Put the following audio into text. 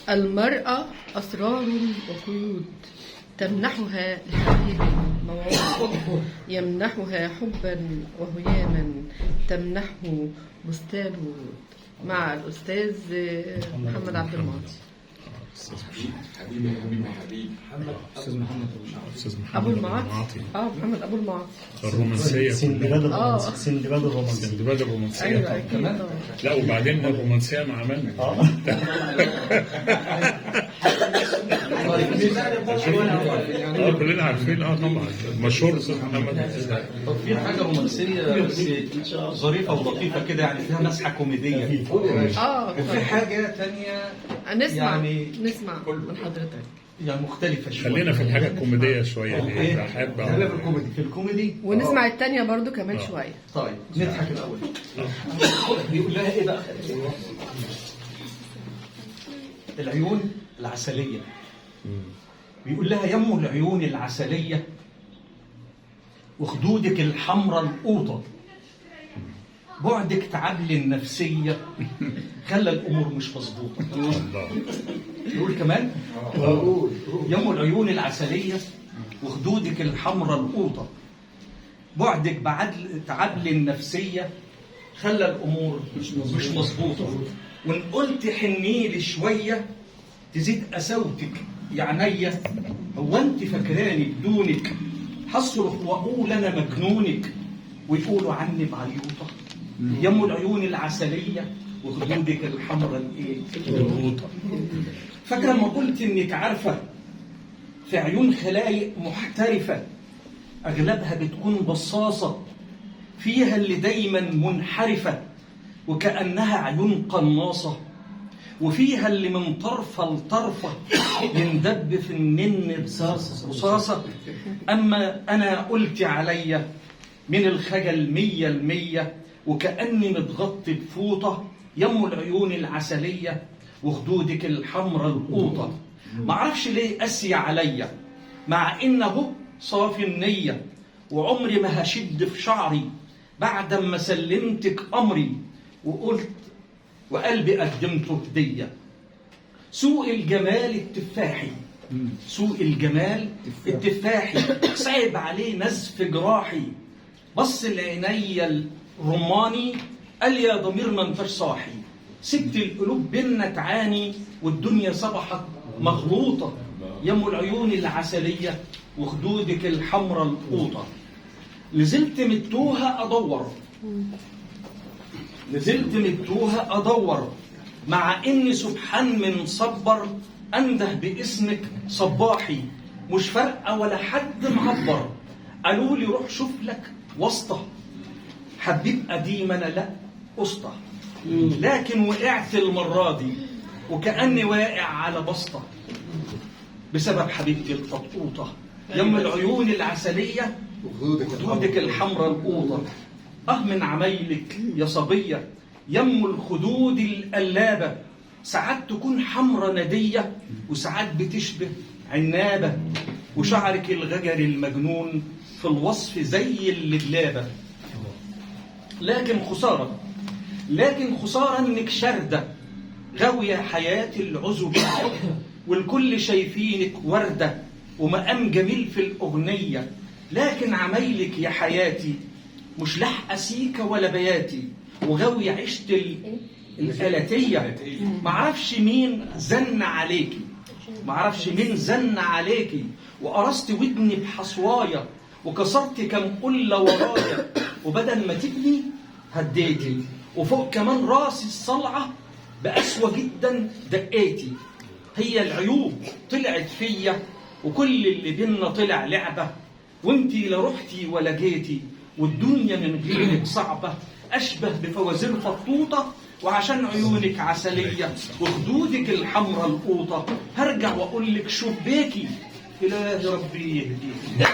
المرأة أسرار وقيود تمنحها الحبيب مواعظ، يمنحها حبا وهياما تمنحه بستان ورود. مع الأستاذ محمد عبد المعطي. حبيبي استاذ محمد أبو المعطي. محمد أبو المعطي. الرومانسيه سندباد الرومانسيه. سندباد الرومانسيه. أيوة أكيد. لا وبعدين الرومانسيه مع من؟ كلنا عارفين طبعا مشهور استاذ محمد. طب في حاجه رومانسيه بس ظريفه ولطيفه كده، يعني فيها مسحه كوميديه. وفي حاجه ثانيه نسمع من حضرتك. يعني مختلفه شويه. خلينا في الحاجه الكوميديه شويه دي. بحب خلينا في الكوميدي ونسمع الثانيه برضو كمان شويه. طيب نضحك الاول. بيقول لها ايه بقى؟ العيون العسليه. بيقول لها يم العيون العسليه وخدودك الحمراء القوطه، بعدك تعبل النفسيه خلى الامور مش مظبوطه. يقول كمان يم العيون العسليه وخدودك الحمراء القوطه، بعدك تعبل النفسيه خلى الامور مش مظبوطه. وان قلت حنيلي شويه تزيد قساوتك يا عينيا، هو انت فاكراني بدونك هصرخ واقول انا مجنونك ويقولوا عني بعيوطه. يم العيون العسليه وخدودك الحمراء القوطه. فاكره لما قلت انك عارفه في عيون خلايق محترفه اغلبها بتكون بصاصه، فيها اللي دايما منحرفه وكانها عيون قناصه، وفيها اللي من طرفه لطرفه يندب في النن رصاصه. اما انا قلت عليا من الخجل 100% وكأني متغطي بفوطة. يم العيون العسلية وخدودك الحمراء القوطة. معرفش ليه قاسية عليا مع إنه صافي النية، وعمري ما هشد في شعري بعد ما سلمتك أمري وقلت وقلبي قدمته هدية. سوء الجمال التفاحي، سوء الجمال التفاحي صعب عليه نزف جراحي، بص لعينيا الرماني قال يا ضمير ما انتش صاحي، سبت القلوب بينا تعاني والدنيا صبحت مغلوطة. يم العيون العسلية وخدودك الحمراء القوطة. نزلت متوها أدور مع إني سبحان من صبر أنده باسمك صباحي، مش فارقة ولا حد معبر. قالوا لي روح شوف لك واسطة، حبيب قديم أنا لا أسطى، لكن وقعت المرة دي وكأني واقع على بسطة بسبب حبيبتي القطوطة. يم العيون العسلية وخدودك الحمراء القوطة. من عمايلك يا صبية يم الخدود القلابة، ساعات تكون حمرة ندية وساعات بتشبه عنابة، وشعرك الغجر المجنون في الوصف زي اللبلابة. لكن خسارة انك شردة غاوية حياة العزب، والكل شايفينك وردة ومقام جميل في الأغنية. لكن عمايلك يا حياتي مش لحقة سيكة ولا بياتي، وغاوية عشت الآلاتية. معرفش مين زن عليكي وقرصت ودني بحصوايا وكسرت كم قلة ورايا، وبدل ما تبني هديتي، وفوق كمان راسي الصلعة بأسوأ جدا دقيتي. هي العيوب طلعت فيا وكل اللي بينا طلع لعبة، وانتي لا رحتي ولا جيتي، والدنيا من غيرك صعبة أشبه بفوازير فطوطة. وعشان عيونك عسلية وخدودك الحمراء القوطة هرجع وأقول لك شباكي إلهي ربي يهديك.